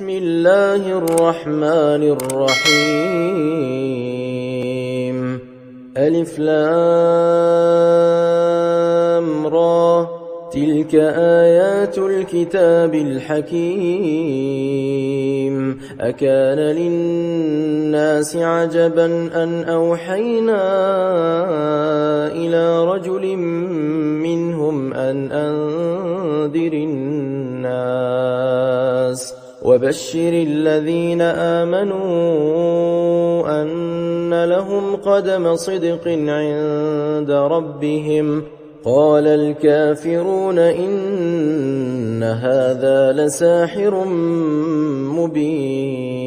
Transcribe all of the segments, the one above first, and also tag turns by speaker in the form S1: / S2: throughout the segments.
S1: بسم الله الرحمن الرحيم ألف لام را تلك آيات الكتاب الحكيم أكان للناس عجبا أن أوحينا إلى رجل منهم أن أنذر الناس وبشر الذين آمنوا أن لهم قدم صدق عند ربهم قال الكافرون إن هذا لساحر مبين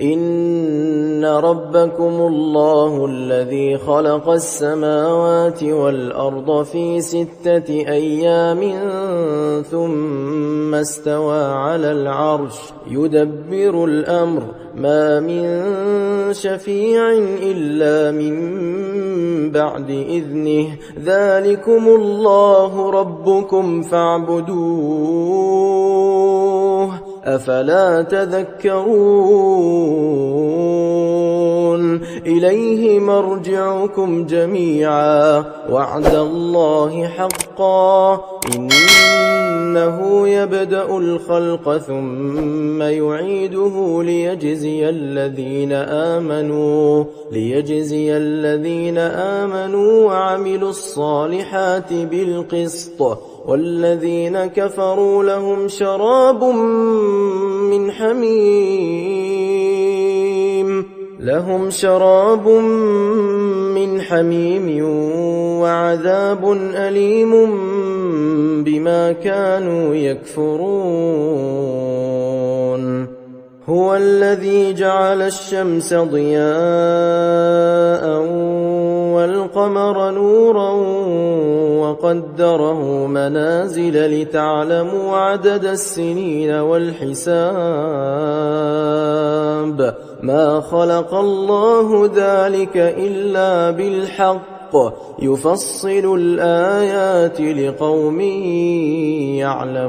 S1: إن ربكم الله الذي خلق السماوات والأرض في 6 أيام ثم استوى على العرش يدبر الأمر ما من شفيع إلا من بعد إذنه ذلكم الله ربكم فاعبدوه أفلا تذكرون إليه مرجعكم جميعا وعد الله حقا إنه يبدأ الخلق ثم يعيده ليجزي الذين آمنوا وعملوا الصالحات بالقسط والذين كفروا لهم شراب من حميم وعذاب أليم بما كانوا يكفرون هو الذي جعل الشمس ضياء والقمر نورا وقدره منازل لتعلموا عدد السنين والحساب ما خلق الله ذلك إلا بالحق يفصل الآيات لقوم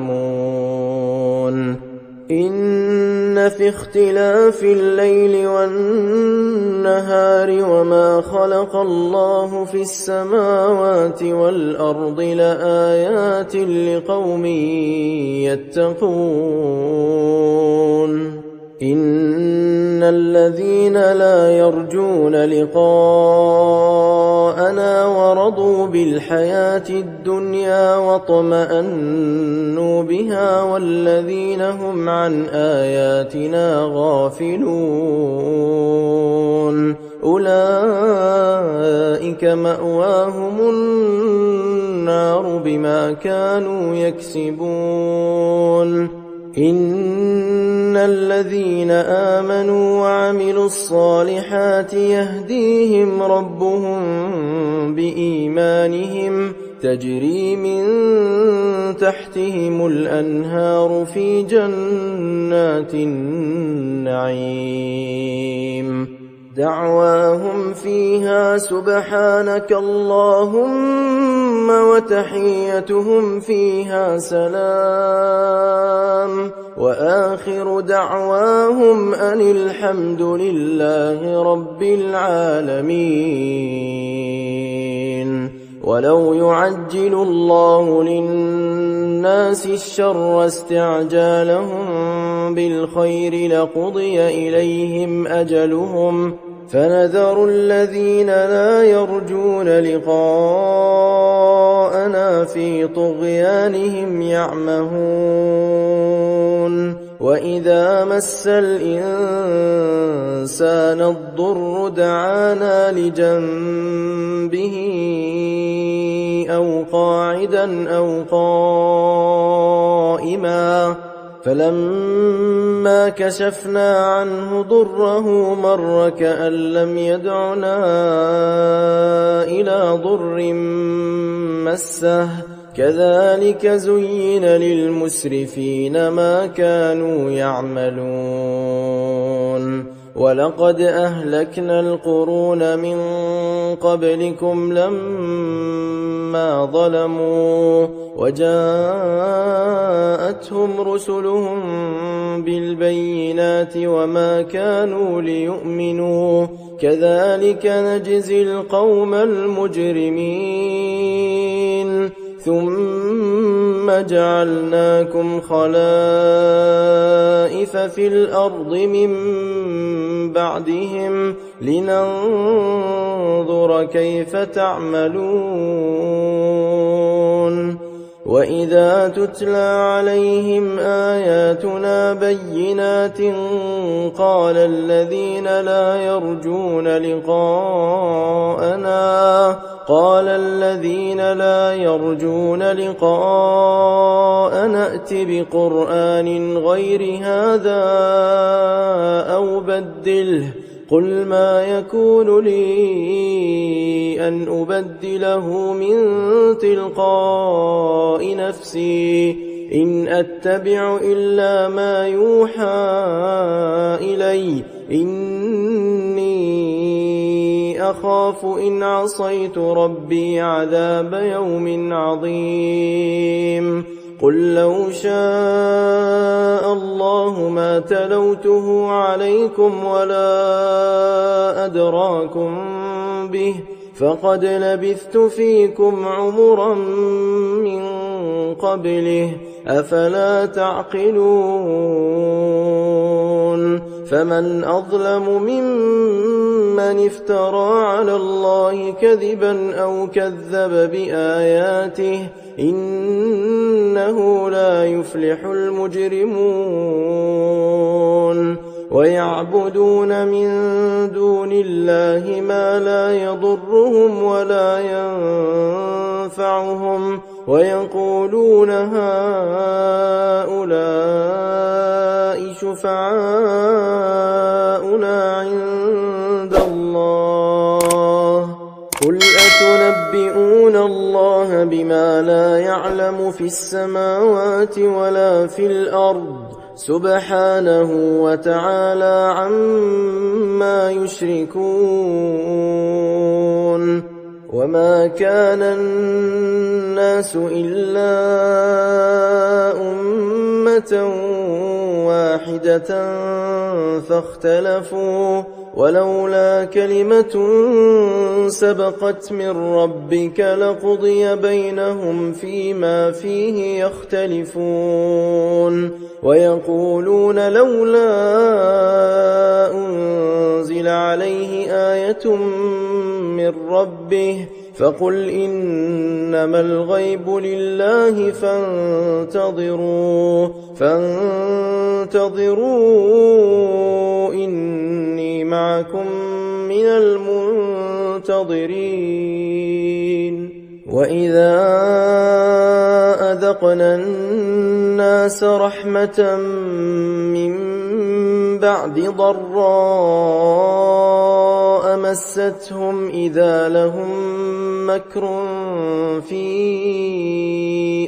S1: يعلمون إن في اختلاف الليل والنهار وما خلق الله في السماوات والأرض لآيات لقوم يتقون إن الذين لا يرجون لقاءنا ورضوا بالحياة الدنيا واطمأنوا بها والذين هم عن آياتنا غافلون أولئك مأواهم النار بما كانوا يكسبون إن الذين آمنوا وعملوا الصالحات يهديهم ربهم بإيمانهم تجري من تحتهم الأنهار في جنات النعيم دعواهم فيها سبحانك اللهم وتحيتهم فيها سلام وآخر دعواهم أن الحمد لله رب العالمين ولو يعجل الله للناس الشر استعجالهم بالخير لقضي إليهم أجلهم فنذر الذين لا يرجون لقاءنا في طغيانهم يعمهون وإذا مس الإنسان الضر دعانا لجنبه أو قاعدا أو قائما فلما كشفنا عنه ضره مر كأن لم يدعنا إلى ضر مسه كذلك زين للمسرفين ما كانوا يعملون ولقد أهلكنا القرون من قبلكم لما ظلموا وجاءتهم رسلهم بالبينات وما كانوا ليؤمنوا كذلك نجزي القوم المجرمين ثم جعلناكم خلائف في الأرض من بعدهم لننظر كيف تعملون وإذا تتلى عليهم آياتنا بينات قال الذين لا يرجون لقاءنا ائت بقرآن غير هذا أو بدله قل ما يكون لي أن أبدله من تلقاء نفسي إن أتبع إلا ما يوحى إلي إني أخاف إن عصيت ربي عذاب يوم عظيم قل لو شاء الله ما تلوته عليكم ولا أدراكم به فقد لبثت فيكم عمرا من قبله أفلا تعقلون فمن أظلم ممن افترى على الله كذبا أو كذب بآياته إنه لا يفلح المجرمون ويعبدون من دون الله ما لا يضرهم ولا ينفعهم ويقولون هؤلاء شفعاؤنا عند الله قل أتنبئون الله بما لا يعلم في السماوات ولا في الأرض سبحانه وتعالى عما يشركون وما كان الناس إلا أمة واحدة فاختلفوا ولولا كلمة سبقت من ربك لقضي بينهم فيما فيه يختلفون ويقولون لولا أنزل عليه آية من ربه فقل إنما الغيب لله فانتظروا إني معكم من المنتظرين وإذا أذقنا الناس رحمة من بعد ضراء مستهم إذا لهم مكر في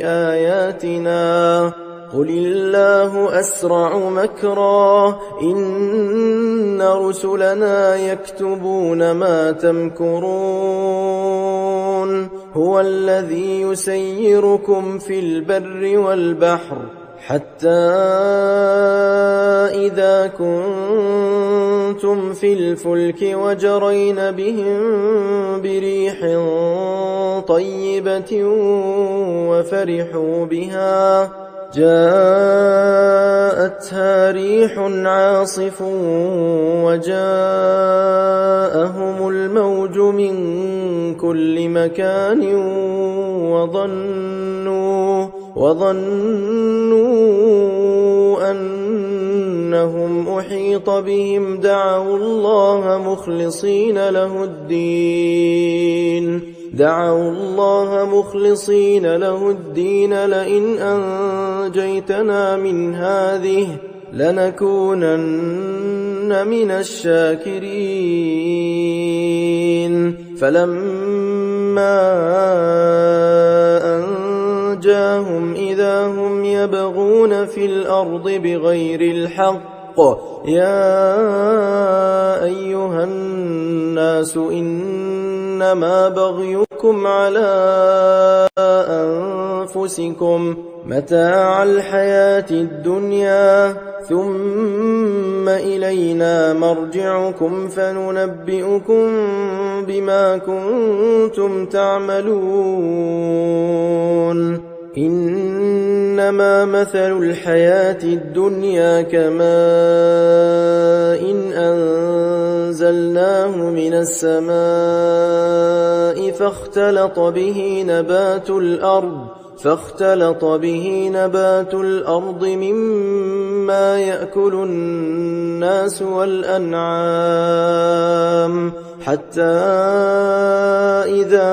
S1: آياتنا قل الله أسرع مكرا إن رسلنا يكتبون ما تمكرون هو الذي يسيركم في البر والبحر حتى إذا كنتم في الفلك وجرين بهم بريح طيبة وفرحوا بها جاءتها ريح عاصف وجاءهم الموج من كل مكان وظنوا أنهم أحيط بهم دعوا الله مخلصين له الدين لئن أنجيتنا من هذه لنكونن من الشاكرين فلما أنجاهم إذا هم يبغون في الأرض بغير الحق يا أيها الناس إن إنما بغيكم على أنفسكم متاع الحياة الدنيا ثم إلينا مرجعكم فننبئكم بما كنتم تعملون إنما مثل الحياة الدنيا كماء إن أنزلناه من السماء فاختلط به نبات الأرض مما يأكل الناس والأنعام حتى إذا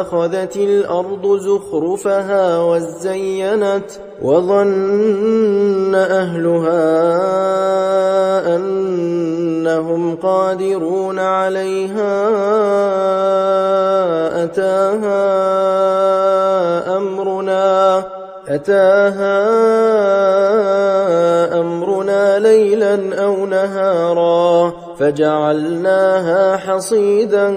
S1: أخذت الأرض زخرفها وزينت وظن أهلها أنهم قادرون عليها أتاها أمرنا ليلا أو نهارا فجعلناها حصيدا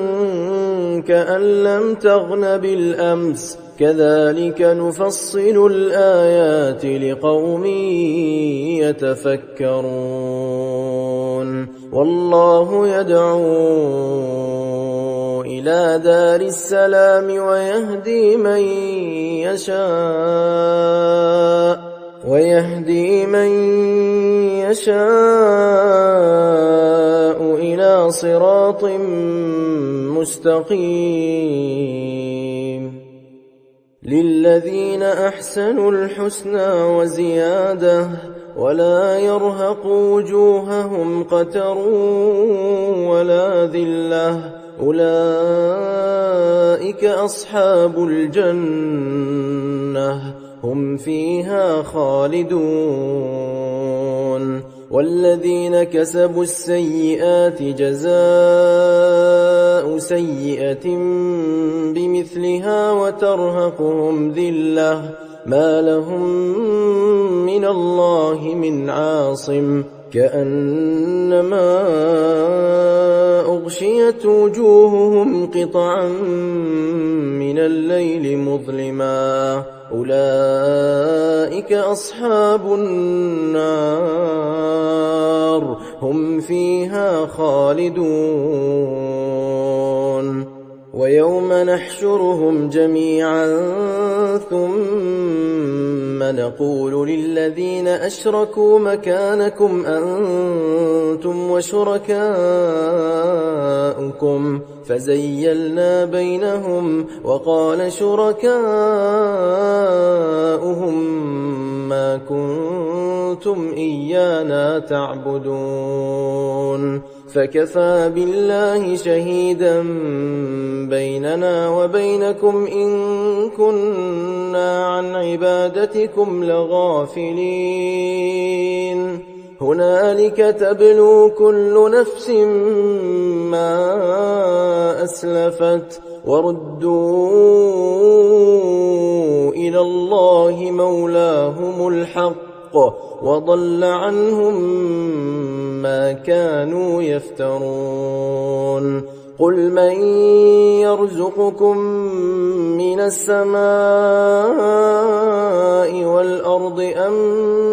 S1: كأن لم تغن بالأمس كذلك نفصل الآيات لقوم يتفكرون والله يدعو إلى دار السلام ويهدي من يشاء إلى صراط مستقيم للذين أحسنوا الحسنى وزيادة ولا يرهق وجوههم قتر ولا ذلة أولئك أصحاب الجنة هم فيها خالدون والذين كسبوا السيئات جزاء سيئة بمثلها وترهقهم ذلة ما لهم من الله من عاصم كأنما أغشيت وجوههم قطعا من الليل مظلما أولئك أصحاب النار هم فيها خالدون ويوم نحشرهم جميعا ثم نقول للذين أشركوا مكانكم أنتم وشركاؤكم فزيلنا بينهم وقال شركاؤهم ما كنتم إيانا تعبدون فكفى بالله شهيدا بيننا وبينكم إن كنا عن عبادتكم لغافلين هنالك تبلو كل نفس ما أسلفت وردوا إلى الله مولاهم الحق وضل عنهم ما كانوا يفترون قل من يرزقكم من السماء والأرض أم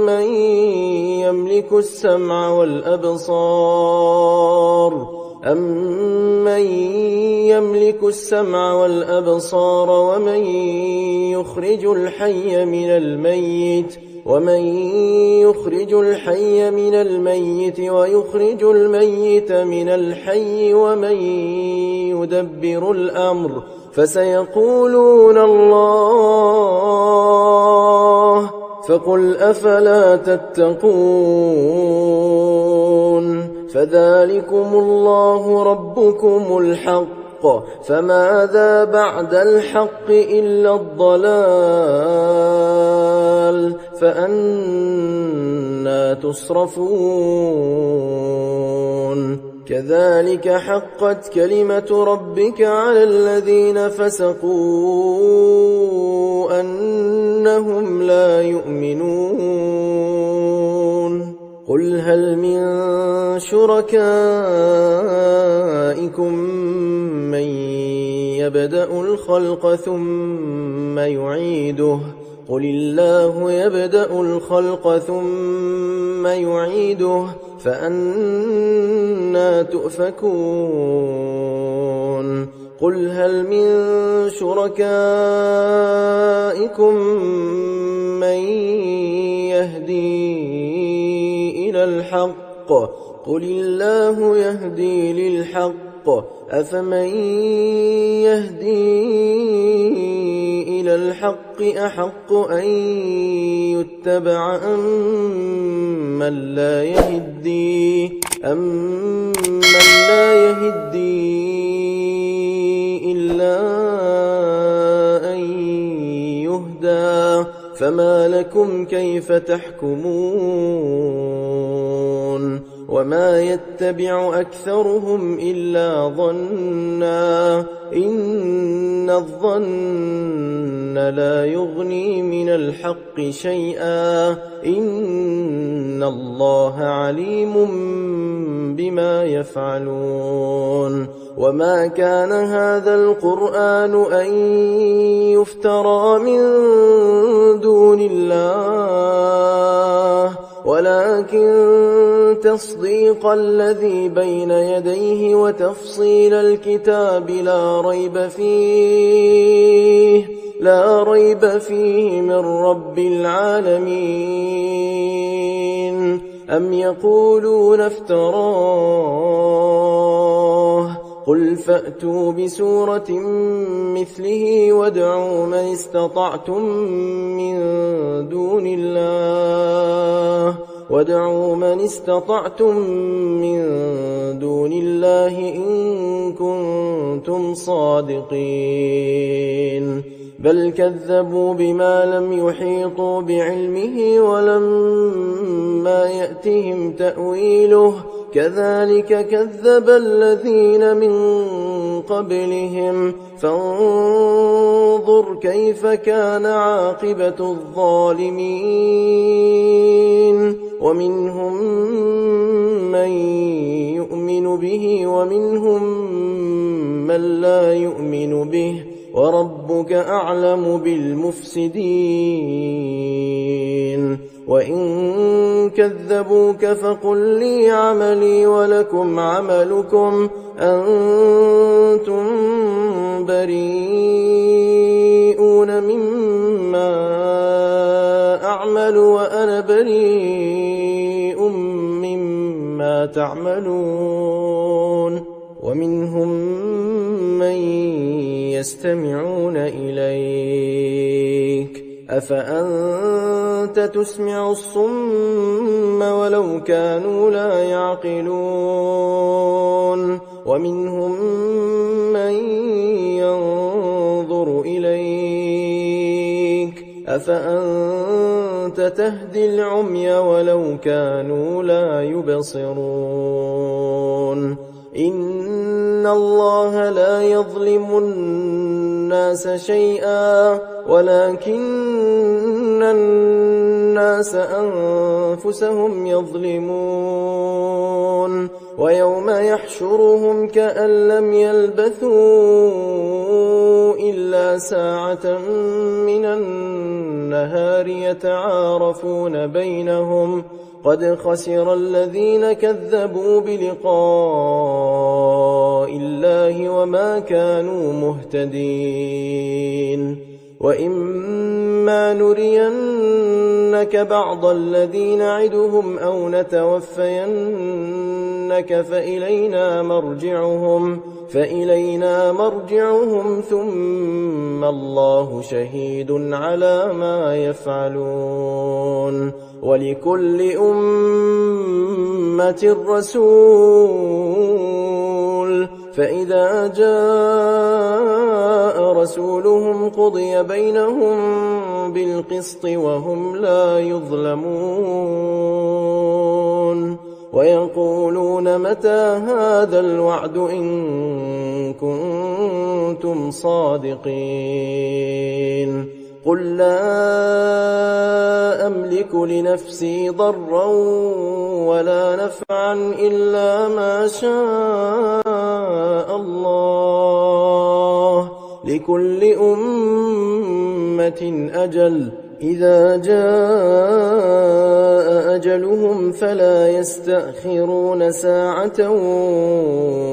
S1: من يملك السمع والأبصار ومن يخرج الحي من الميت ويخرج الميت من الحي ومن يدبر الأمر فسيقولون الله فقل أفلا تتقون فذلكم الله ربكم الحق فماذا بعد الحق إلا الضلال فأنى تصرفون كذلك حقت كلمة ربك على الذين فسقوا أنهم لا يؤمنون قل هل من شركائكم من يبدأ الخلق ثم يعيده قل الله يبدأ الخلق ثم يعيده فأنى تؤفكون قل هل من شركائكم من يهدي إلى الحق قل الله يهدي للحق أفمن يهدي إلى الحق أحق أن يتبع أمن لا يهدي إلا أن يهدى فما لكم كيف تحكمون وما يتبع أكثرهم إلا ظنا إن الظن لا يغني من الحق شيئا إن الله عليم بما يفعلون وما كان هذا القرآن أن يفترى من دون الله ولكن تصديق الذي بين يديه وتفصيل الكتاب لا ريب فيه من رب العالمين أم يقولون افتراه قل فأتوا بسورة مثله وادعوا من استطعتم من دون الله إن كنتم صادقين بل كذبوا بما لم يحيطوا بعلمه ولما يأتهم تأويله كذلك كذب الذين من قبلهم فانظر كيف كان عاقبة الظالمين ومنهم من يؤمن به ومنهم من لا يؤمن به وربك أعلم بالمفسدين وإن كذبوك فقل لي عملي ولكم عملكم أنتم بريئون مما أعمل وأنا بريء مما تعملون ومنهم من يستمعون إليك أفأنت تسمع الصم ولو كانوا لا يعقلون ومنهم من ينظر إليك أفأنت تهدي العمي ولو كانوا لا يبصرون إن الله لا يظلم الناس شيئا ولكن الناس أنفسهم يظلمون ويوم يحشرهم كأن لم يلبثوا إلا ساعة من النهار يتعارفون بينهم قد خسر الذين كذبوا بلقاء الله وما كانوا مهتدين وإما نرينك بعض الذي نعدهم أو نتوفينك فإلينا مرجعهم ثم الله شهيد على ما يفعلون ولكل أمة رسول فإذا جاء رسولهم قضي بينهم بالقسط وهم لا يظلمون ويقولون متى هذا الوعد إن كنتم صادقين قل لا أملك لنفسي ضرا ولا نفعا إلا ما شاء الله لكل أمة أجل إذا جاء أجلهم فلا يستأخرون ساعة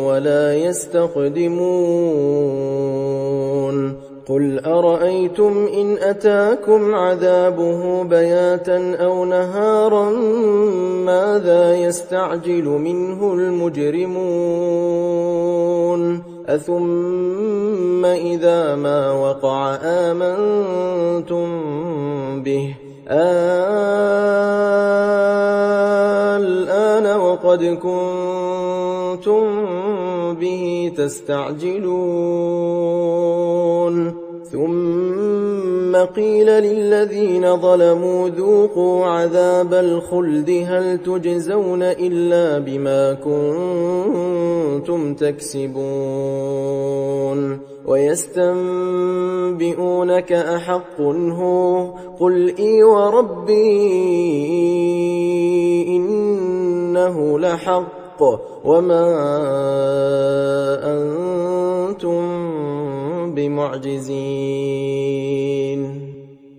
S1: ولا يستقدمون قل أرأيتم إن أتاكم عذابه بياتا أو نهارا ماذا يستعجل منه المجرمون أثم إذا ما وقع آمنتم به الآن وقد كنتم به تستعجلون ثم قيل للذين ظلموا ذوقوا عذاب الخلد هل تجزون إلا بما كنتم تكسبون ويستنبئونك أحق هو قل إي وربي إنه لحق وما أنتم بمعجزين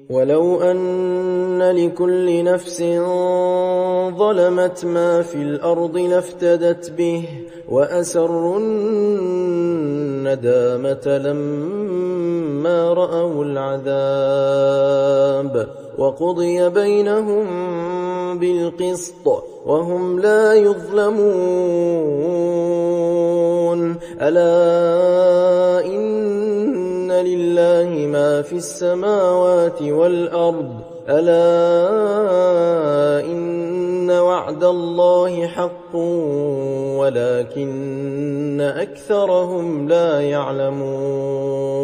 S1: ولو أن لكل نفس ظلمت ما في الأرض لافتدت به وأسروا الندامة لما رأوا العذاب وقضي بينهم بالقسط وهم لا يظلمون ألا إن لله ما في السماوات والأرض ألا إن وعد الله حق ولكن أكثرهم لا يعلمون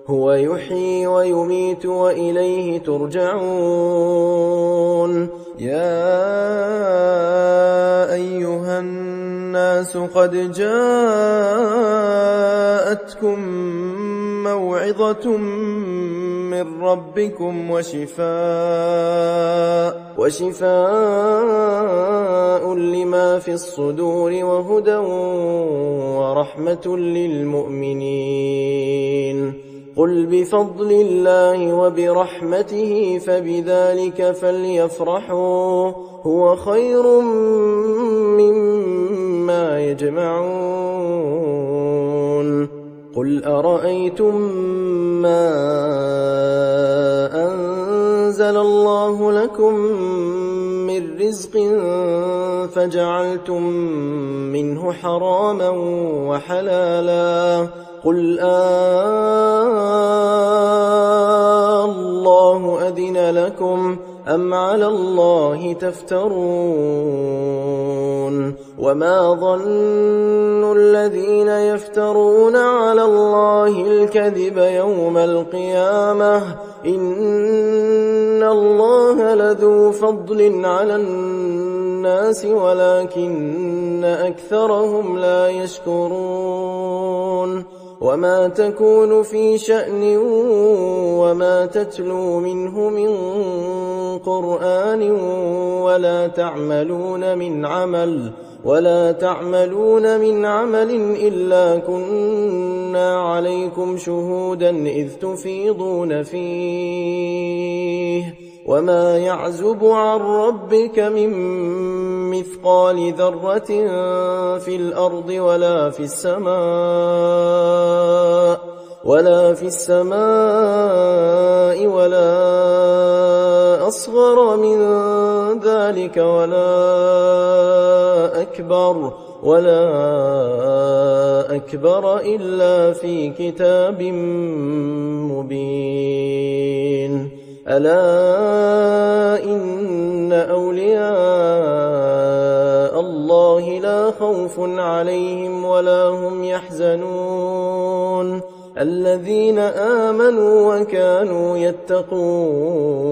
S1: هو يحيي ويميت وإليه ترجعون يا أيها الناس قد جاءتكم موعظة من ربكم وشفاء لما في الصدور وهدى ورحمة للمؤمنين قل بفضل الله وبرحمته فبذلك فليفرحوا هو خير مما يجمعون قل أرأيتم ما أنزل الله لكم من رزق فجعلتم منه حراما وحلالا قل الله أذن لكم أم على الله تفترون وما ظن الذين يفترون على الله الكذب يوم القيامة إن الله لذو فضل على الناس ولكن أكثرهم لا يشكرون وما تكون في شأن وما تتلو منه من قرآن ولا تعملون من عمل إلا كنا عليكم شهودا إذ تفيضون فيه وما يعزب عن ربك من مثقال ذرة في الأرض ولا في السماء ولا أصغر من ذلك ولا أكبر إلا في كتاب مبين ألا إن أولياء الله لا خوف عليهم ولا هم يحزنون الذين آمنوا وكانوا يتقون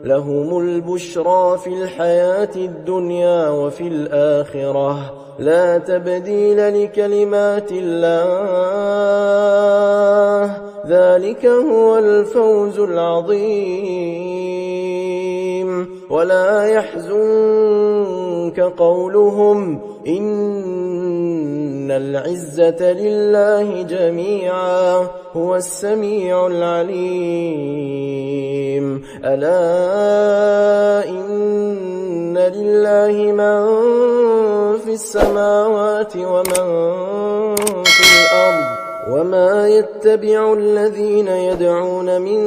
S1: لهم البشرى في الحياة الدنيا وفي الآخرة لا تبديل لكلمات الله ذلك ذلك هو الفوز العظيم. ولا يحزنك قولهم إن العزة لله جميعا هو السميع العليم. ألا إن لله من في السماوات ومن في الأرض وما يتبع الذين يدعون من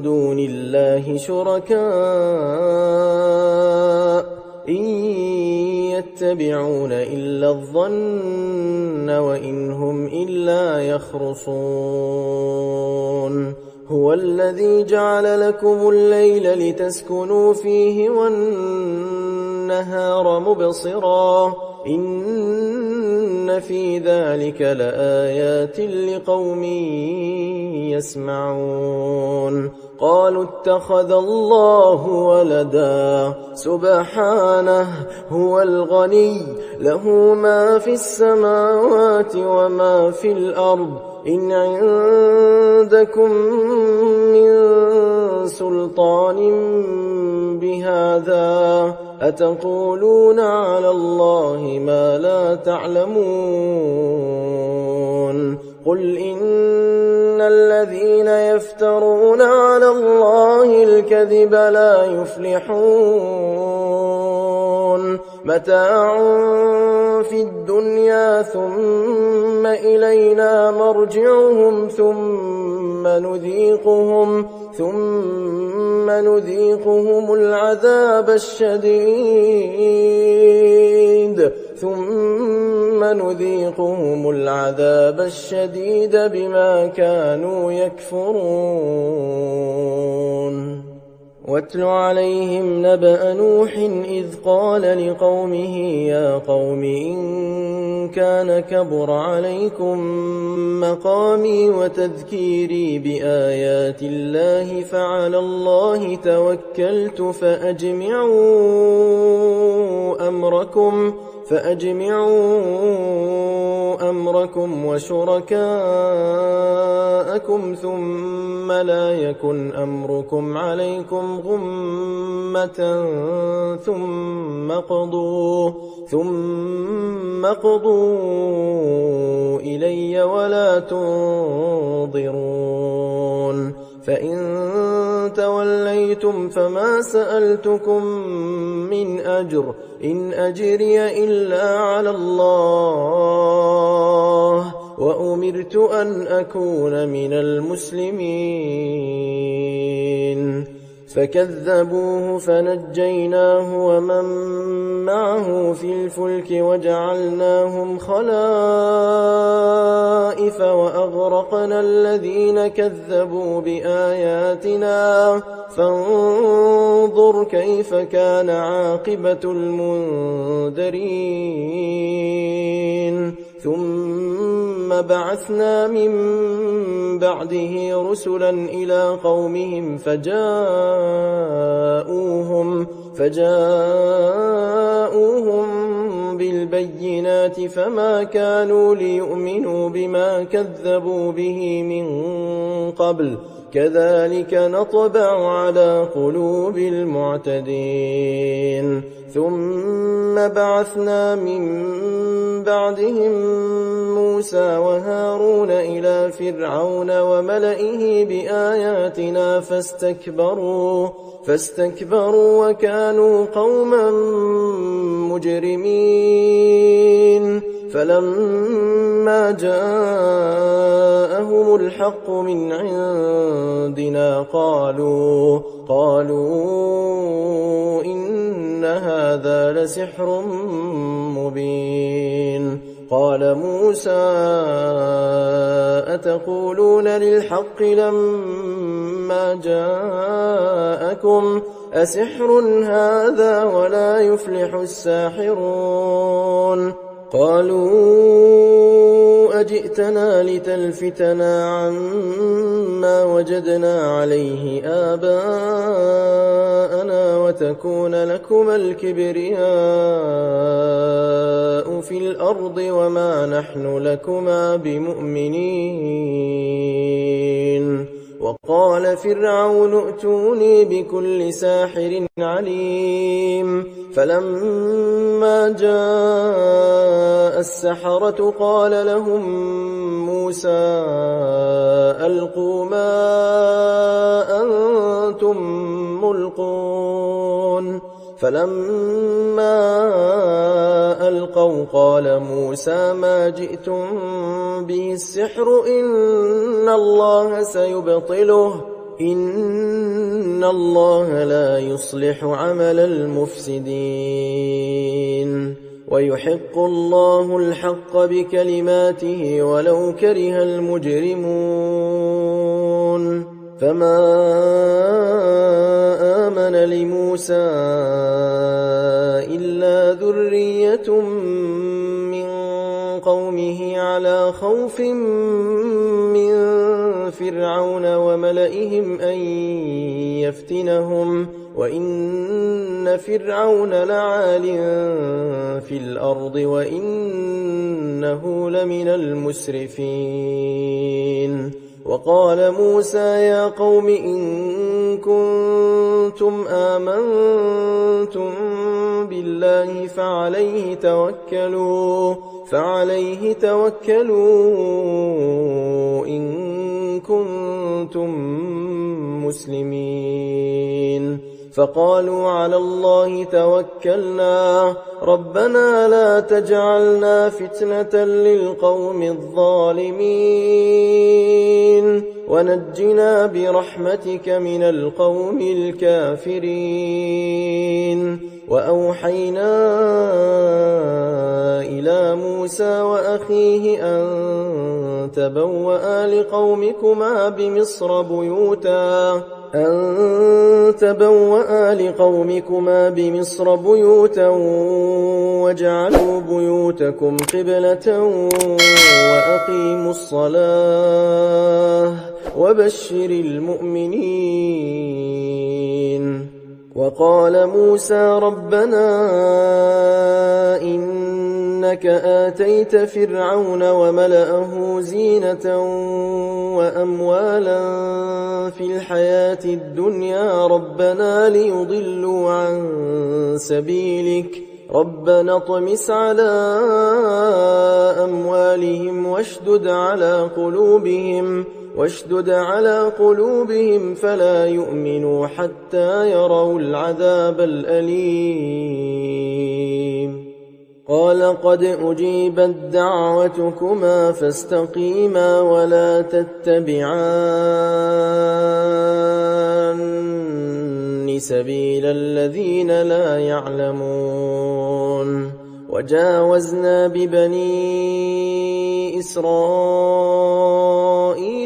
S1: دون الله شركاء إن يتبعون إلا الظن وإن هم إلا يخرصون. هو الذي جعل لكم الليل لتسكنوا فيه والنهار مبصرا إن في ذلك لآيات لقوم يسمعون. قالوا اتخذ الله ولدا سبحانه هو الغني له ما في السماوات وما في الأرض إن عندكم من سلطان بهذا أتقولون على الله ما لا تعلمون. قل إن الذين يفترون على الله الكذب لا يفلحون. متاع في الدنيا ثم إلينا مرجعهم ثم نذيقهم العذاب الشديد بما كانوا يكفرون. واتل عليهم نبأ نوح إذ قال لقومه يا قوم إن كان كبر عليكم مقامي وتذكيري بآيات الله فعلى الله توكلت فأجمعوا أمركم وشركاءكم ثم لا يكن أمركم عليكم غمة ثم قضوا إلي ولا تنظرون. فإن توليتم فما سألتكم من أجر إن أجري إلا على الله وأمرت أن أكون من المسلمين. فكذبوه فنجيناه ومن معه في الفلك وجعلناهم خلائف وأغرقنا الذين كذبوا بآياتنا فانظر كيف كان عاقبة المنذرين. ثم بعثنا من بعده رسلا إلى قومهم فجاءوهم بالبينات فما كانوا ليؤمنوا بما كذبوا به من قبل كذلك نطبع على قلوب المعتدين. ثم بعثنا من بعدهم موسى وهارون إلى فرعون وملئه بآياتنا فاستكبروا وكانوا قوما مجرمين. فلما جاءهم الحق من عندنا قالوا إن هذا لسحر مبين. قال موسى أتقولون للحق لما جاءكم أسحر هذا ولا يفلح الساحرون. قالوا أجئتنا لتلفتنا عما وجدنا عليه آباءنا وتكون لكما الكبرياء في الأرض وما نحن لكما بمؤمنين. وقال فرعون ائتوني بكل ساحر عليم. فلما جاء السحرة قال لهم موسى ألقوا ما أنتم ملقون. فلما ألقوا قال موسى ما جئتم به السحر إن الله سيبطله إن الله لا يصلح عمل المفسدين ويحق الله الحق بكلماته ولو كره المجرمون. فما آمن لموسى إلا ذرية من قومه على خوف من فرعون وملئهم أن يفتنهم وإن فرعون لعال في الأرض وإنه لمن المسرفين. وقال موسى يا قوم إن كنتم آمنتم بالله فعليه توكلوا إن كنتم مسلمين. فقالوا على الله توكلنا ربنا لا تجعلنا فتنة للقوم الظالمين ونجنا برحمتك من القوم الكافرين. وأوحينا إلى موسى وأخيه أن تبوأ لقومكما بمصر بيوتا واجعلوا بيوتكم قبلة وأقيموا الصلاة وبشر المؤمنين. وقال موسى ربنا إنك آتيت فرعون وملأه زينة وأموالا في الحياة الدنيا ربنا ليضلوا عن سبيلك ربنا اطمس على أموالهم واشدد على قلوبهم فلا يؤمنوا حتى يروا العذاب الأليم. قال قد أجيبت دعوتكما فاستقيما ولا تتبعان سبيل الذين لا يعلمون. وجاوزنا ببني إسرائيل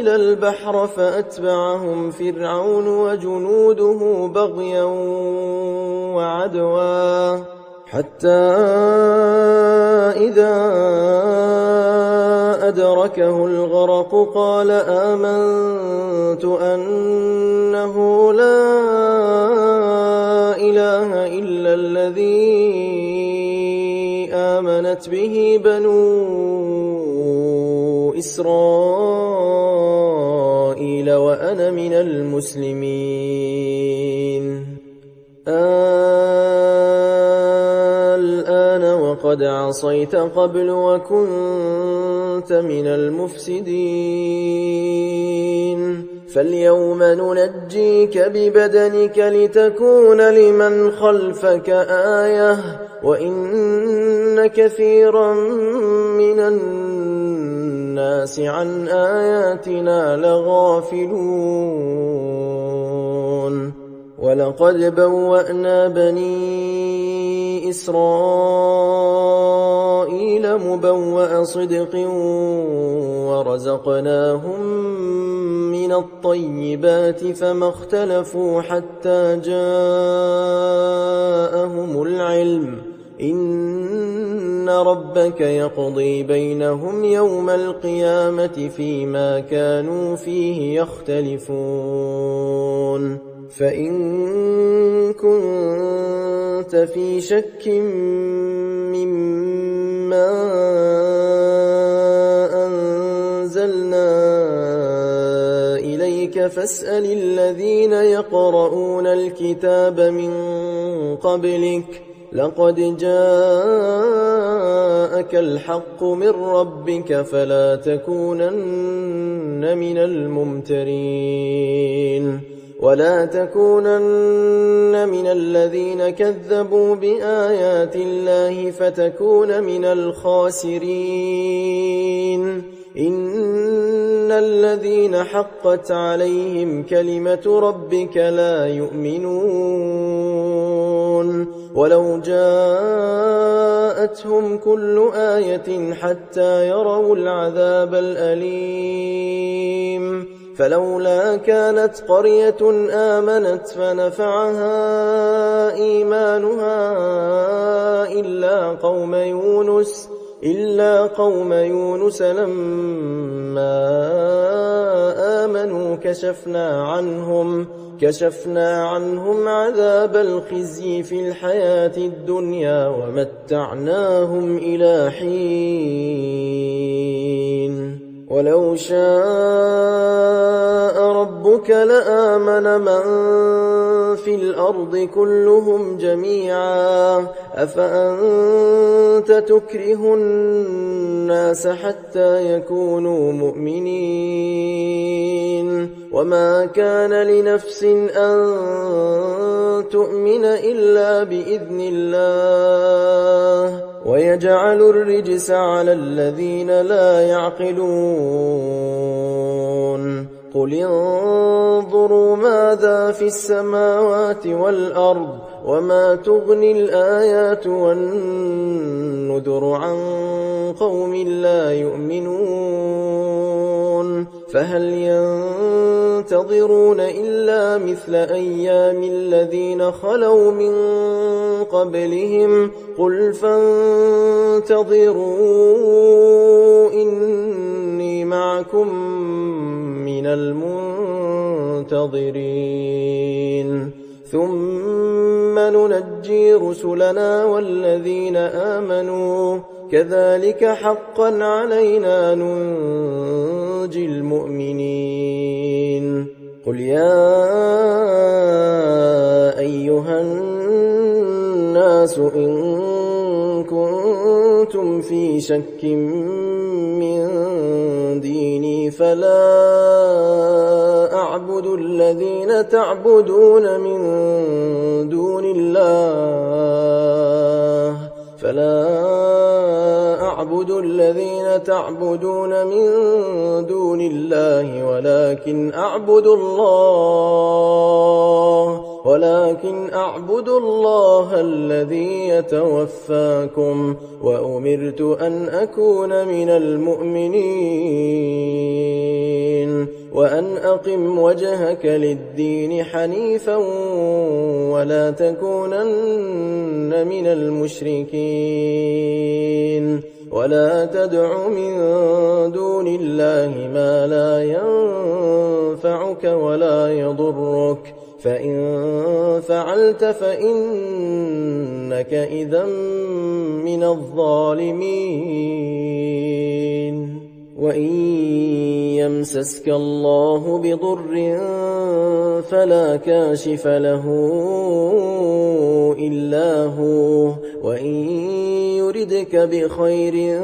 S1: البحر فأتبعهم فرعون وجنوده بغيا وعدوا حتى إذا أدركه الغرق قال آمنت أنه لا إله إلا الذي آمنت به بنو إسرائيل وأنا من المسلمين. الآن وقد عصيت قبل وكنت من المفسدين فاليوم ننجيك ببدنك لتكون لمن خلفك آية وإن كثيرا من الناس عن آياتنا لغافلون. ولقد بوأنا بني إسرائيل مبوأ صدق ورزقناهم من الطيبات فما اختلفوا حتى جاءهم العلم إن ربك يقضي بينهم يوم القيامة فيما كانوا فيه يختلفون فإن كنت في شك مما أنزلنا إليك فاسأل الذين يقرؤون الكتاب من قبلك لقد جاءك الحق من ربك فلا تكونن من الممترين ولا تكونن من الذين كذبوا بآيات الله فتكون من الخاسرين إن الذين حقت عليهم كلمة ربك لا يؤمنون ولو جاءتهم كل آية حتى يروا العذاب الأليم فلولا كانت قرية آمنت فنفعها إيمانها إلا قوم يونس لما آمنوا كشفنا عنهم عذاب الخزي في الحياة الدنيا ومتعناهم إلى حين ولو شاء ربك لآمن من في الأرض كلهم جميعا أفأنت تكره الناس حتى يكونوا مؤمنين وما كان لنفس أن تؤمن إلا بإذن الله ويجعل الرجس على الذين لا يعقلون قل انظروا ماذا في السماوات والأرض وما تغني الآيات والنذر عن قوم لا يؤمنون فهل ينتظرون إلا مثل أيام الذين خلوا من قبلهم قل فانتظروا إني معكم من المنتظرين ثم ننجي رسلنا والذين آمنوا كذلك حقا علينا ننجي المؤمنين قل يا أيها الناس إن كنتم في شك من ديني فلا أعبد الذين تعبدون من دون الله ولكن أعبد الله الذي يتوفاكم وأمرت أن أكون من المؤمنين وأن أقم وجهك للدين حنيفا ولا تكونن من المشركين ولا تدع من دون الله ما لا ينفعك ولا يضرك فإن فعلت فإنك إذا من الظالمين وإن يمسسك الله بضر فلا كاشف له إلا هو وإن يردك بخير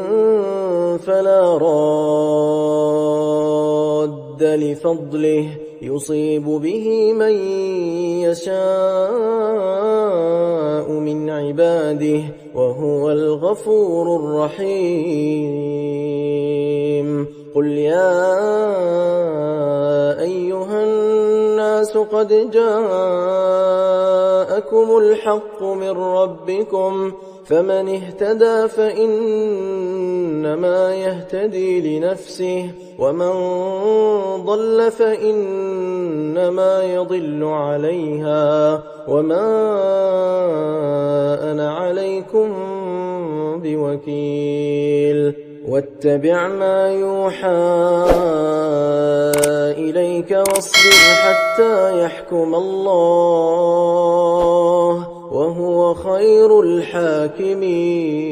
S1: فلا راد لفضله يصيب به من يشاء من عباده وهو الغفور الرحيم قل يا أيها الناس قد جاءكم الحق من ربكم فمن اهتدى فإنما يهتدي لنفسه ومن ضل فإنما إنما يضل عليها وما أنا عليكم بوكيل واتبع ما يوحى إليك واصبر حتى يحكم الله وهو خير الحاكمين.